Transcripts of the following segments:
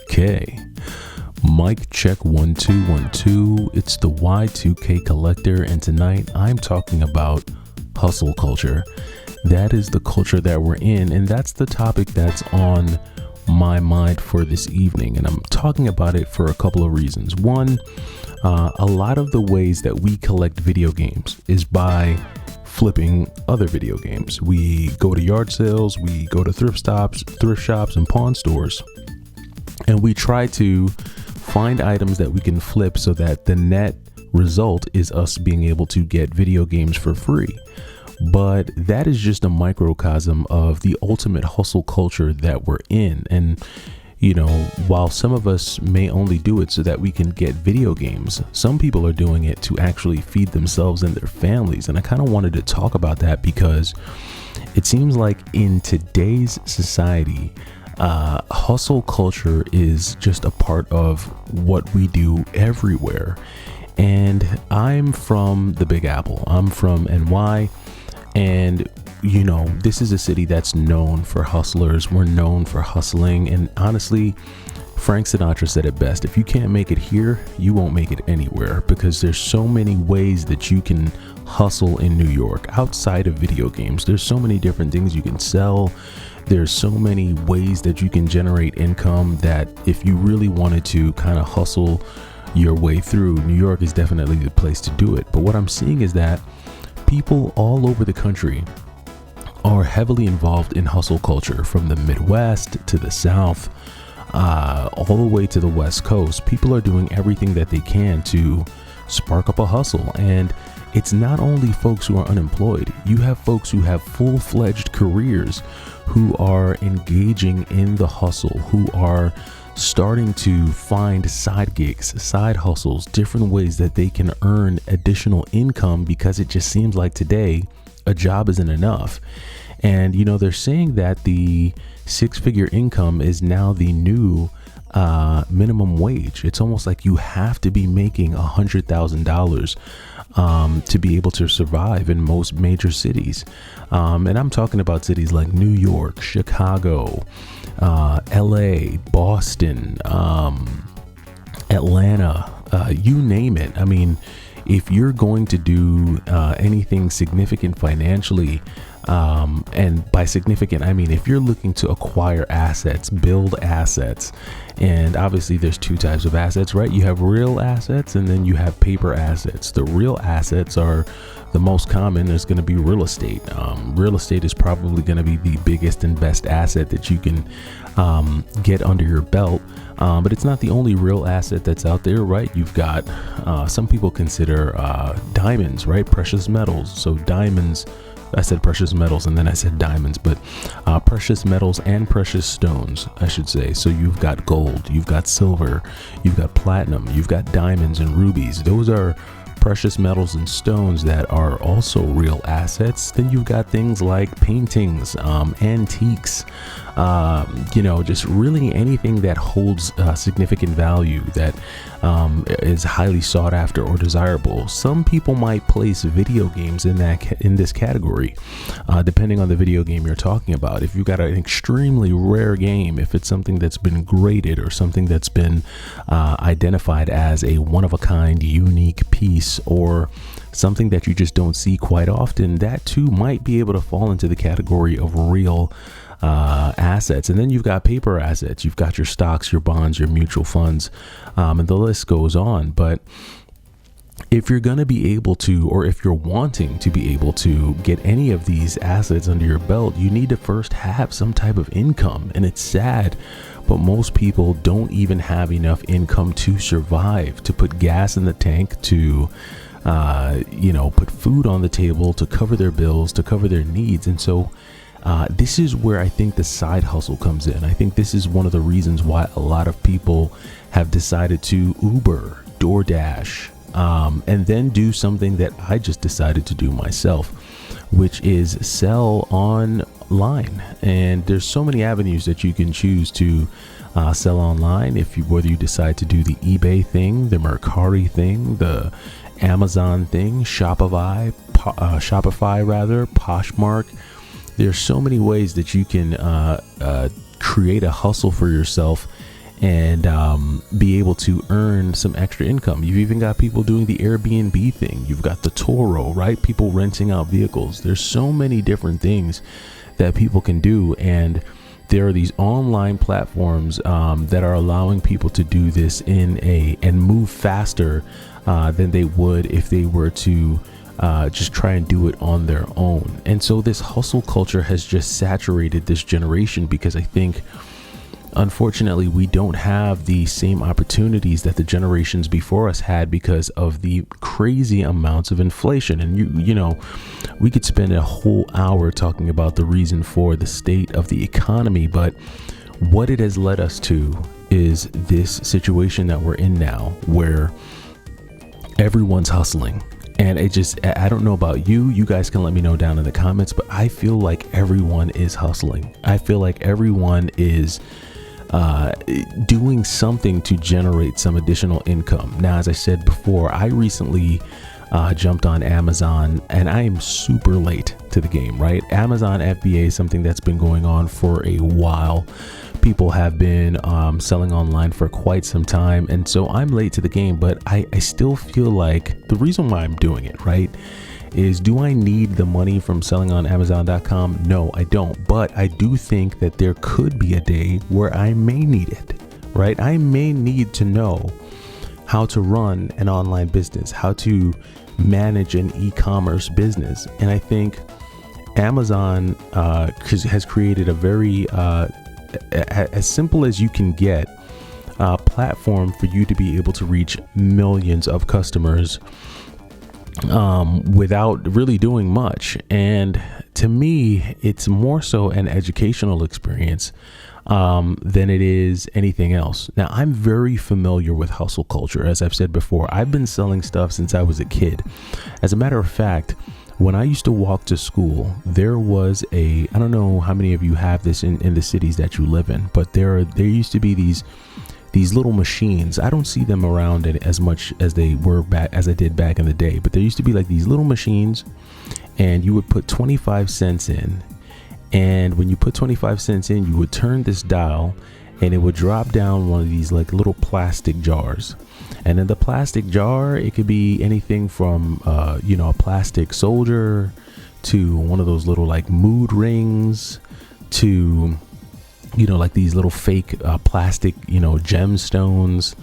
Okay. Mic check 1 2 1 2. It's the Y2K Collector, and tonight I'm talking about hustle culture. That is the culture that we're in, and that's the topic that's on my mind for this evening. And I'm talking about it for a couple of reasons. One, a lot of the ways that we collect video games is by flipping other video games. We go to yard sales, we go to thrift shops and pawn stores, and we try to find items that we can flip so that the net result is us being able to get video games for free. But that is just a microcosm of the ultimate hustle culture that we're in. And you know, while some of us may only do it so that we can get video games, some people are doing it to actually feed themselves and their families. And I kind of wanted to talk about that because it seems like in today's society, hustle culture is just a part of what we do everywhere. And I'm from the Big Apple. I'm from NY. And you know, this is a city that's known for hustlers. We're known for hustling. And honestly, Frank Sinatra said it best. If you can't make it here, you won't make it anywhere, because there's so many ways that you can hustle in New York outside of video games. There's so many different things you can sell. There's so many ways that you can generate income that if you really wanted to kind of hustle your way through, New York is definitely the place to do it. But what I'm seeing is that people all over the country are heavily involved in hustle culture, from the Midwest to the South, all the way to the West Coast. People are doing everything that they can to spark up a hustle. And it's not only folks who are unemployed. You have folks who have full-fledged careers who are engaging in the hustle, who are starting to find side gigs, side hustles, different ways that they can earn additional income, because it just seems like today a job isn't enough. And you know, they're saying that the six-figure income is now the new minimum wage. It's almost like you have to be making $100,000 to be able to survive in most major cities. And I'm talking about cities like New York, Chicago, LA, Boston, Atlanta, you name it. I mean, if you're going to do anything significant financially, and by significant, I mean, if you're looking to acquire assets, build assets, and obviously there's two types of assets, right? You have real assets and then you have paper assets. The real assets are the most common. There's going to be real estate. Real estate is probably going to be the biggest and best asset that you can get under your belt. But it's not the only real asset that's out there, right? You've got, some people consider diamonds, right? Precious metals. So diamonds, I said precious metals and then I said diamonds, but precious metals and precious stones, I should say. So you've got gold, you've got silver, you've got platinum, you've got diamonds and rubies. Those are precious metals and stones that are also real assets. Then you've got things like paintings, antiques, you know, just really anything that holds significant value, that is highly sought after or desirable. Some people might place video games in this category, depending on the video game you're talking about. If you've got an extremely rare game, if it's something that's been graded or something that's been identified as a one-of-a-kind unique piece, or something that you just don't see quite often, that too might be able to fall into the category of real assets. And then you've got paper assets. You've got your stocks, your bonds, your mutual funds, and the list goes on. But if you're going to be able to, or if you're wanting to be able to get any of these assets under your belt, you need to first have some type of income. And it's sad, but most people don't even have enough income to survive, to put gas in the tank, to you know, put food on the table, to cover their bills, to cover their needs. And so this is where I think the side hustle comes in. I think this is one of the reasons why a lot of people have decided to Uber, DoorDash, and then do something that I just decided to do myself, which is sell online. And there's so many avenues that you can choose to sell online. Whether you decide to do the eBay thing, the Mercari thing, the Amazon thing, Shopify, Poshmark, There's so many ways that you can create a hustle for yourself and be able to earn some extra income. You've even got people doing the Airbnb thing. You've got the Turo, right? People renting out vehicles. There's so many different things that people can do, and there are these online platforms that are allowing people to do this and move faster than they would if they were to just try and do it on their own. And so this hustle culture has just saturated this generation, because I think, unfortunately, we don't have the same opportunities that the generations before us had because of the crazy amounts of inflation. And you know, we could spend a whole hour talking about the reason for the state of the economy, but what it has led us to is this situation that we're in now, where everyone's hustling. And I don't know about you. You guys can let me know down in the comments, but I feel like everyone is hustling. I feel like everyone is doing something to generate some additional income. Now, as I said before, I recently jumped on Amazon, and I am super late to the game, right? Amazon FBA is something that's been going on for a while. People have been selling online for quite some time, and so I'm late to the game, but I still feel like the reason why I'm doing it, right, is, do I need the money from selling on Amazon.com? No, I don't. But I do think that there could be a day where I may need it, right? I may need to know how to run an online business, how to manage an e-commerce business. And I think Amazon has created a very, as simple as you can get, platform for you to be able to reach millions of customers without really doing much. And to me, it's more so an educational experience than it is anything else. Now, I'm very familiar with hustle culture. As I've said before, I've been selling stuff since I was a kid. As a matter of fact, when I used to walk to school, there was I don't know how many of you have this in the cities that you live in, but there used to be these little machines. I don't see them around as much as they were as I did back in the day, but there used to be like these little machines, and you would put 25 cents in, and when you put 25 cents in, you would turn this dial, and it would drop down one of these like little plastic jars. And in the plastic jar, it could be anything from a plastic soldier to one of those little like mood rings to like these little fake plastic, gemstones.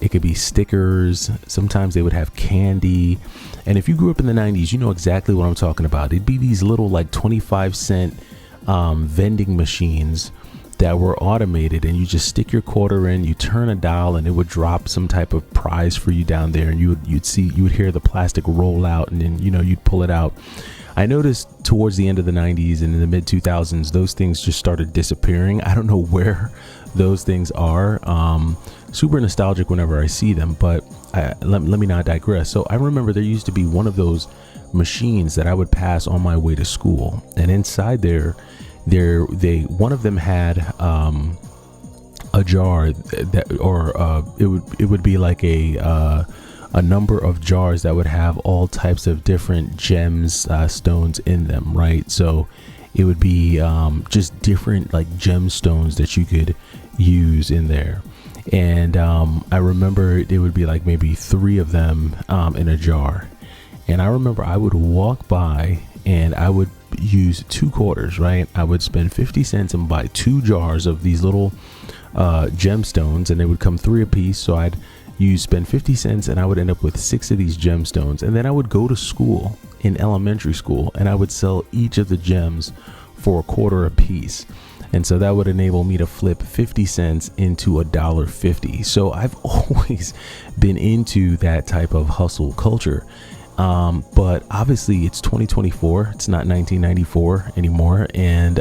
It could be stickers. Sometimes they would have candy. And if you grew up in the 90s, you know exactly what I'm talking about. It'd be these little like 25-cent vending machines that were automated, and you just stick your quarter in, you turn a dial, and it would drop some type of prize for you down there, and you would hear the plastic roll out, and then you'd pull it out. I noticed towards the end of the 90s and in the mid 2000s, those things just started disappearing. I don't know where those things are. Super nostalgic whenever I see them, but let me not digress. So I remember there used to be one of those machines that I would pass on my way to school, and inside one of them had a jar it would be like a number of jars that would have all types of different gems, stones in them, right? So it would be just different like gemstones that you could use in there. And I remember there would be like maybe 3 of them in a jar. And I remember I would walk by and I would use 2 quarters, right? I would spend 50 cents and buy 2 jars of these little gemstones, and they would come 3 a piece. So I'd spend 50 cents and I would end up with 6 of these gemstones. And then I would go to school in elementary school and I would sell each of the gems for a quarter a piece. And so that would enable me to flip 50 cents into $1.50. So I've always been into that type of hustle culture. But obviously it's 2024. It's not 1994 anymore. And,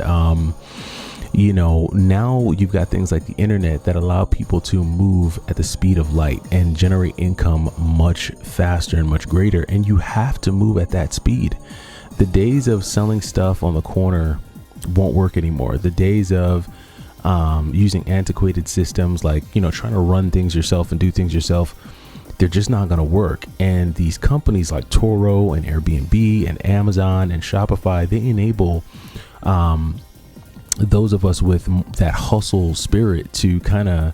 now you've got things like the internet that allow people to move at the speed of light and generate income much faster and much greater. And you have to move at that speed. The days of selling stuff on the corner won't work anymore. The days of using antiquated systems like, trying to run things yourself and do things yourself, they're just not going to work. And these companies like Turo and Airbnb and Amazon and Shopify, they enable those of us with that hustle spirit to kind of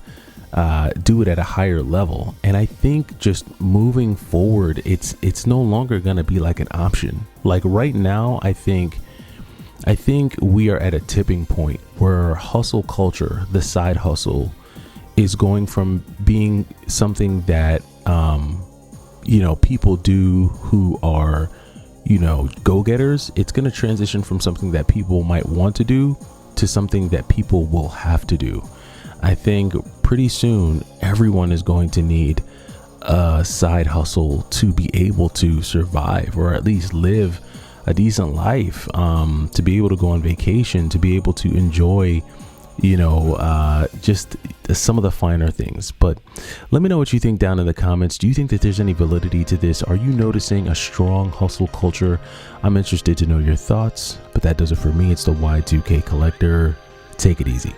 do it at a higher level. And I think just moving forward, it's no longer going to be like an option. Like right now, I think we are at a tipping point where hustle culture, the side hustle, is going from being something that people do who are go-getters. It's going to transition from something that people might want to do to something that people will have to do. I think pretty soon everyone is going to need a side hustle to be able to survive, or at least live a decent life, to be able to go on vacation, to be able to enjoy just some of the finer things. But let me know what you think down in the comments. Do you think that there's any validity to this? Are you noticing a strong hustle culture? I'm interested to know your thoughts. But that does it for me. It's the Y2K Collector. Take it easy.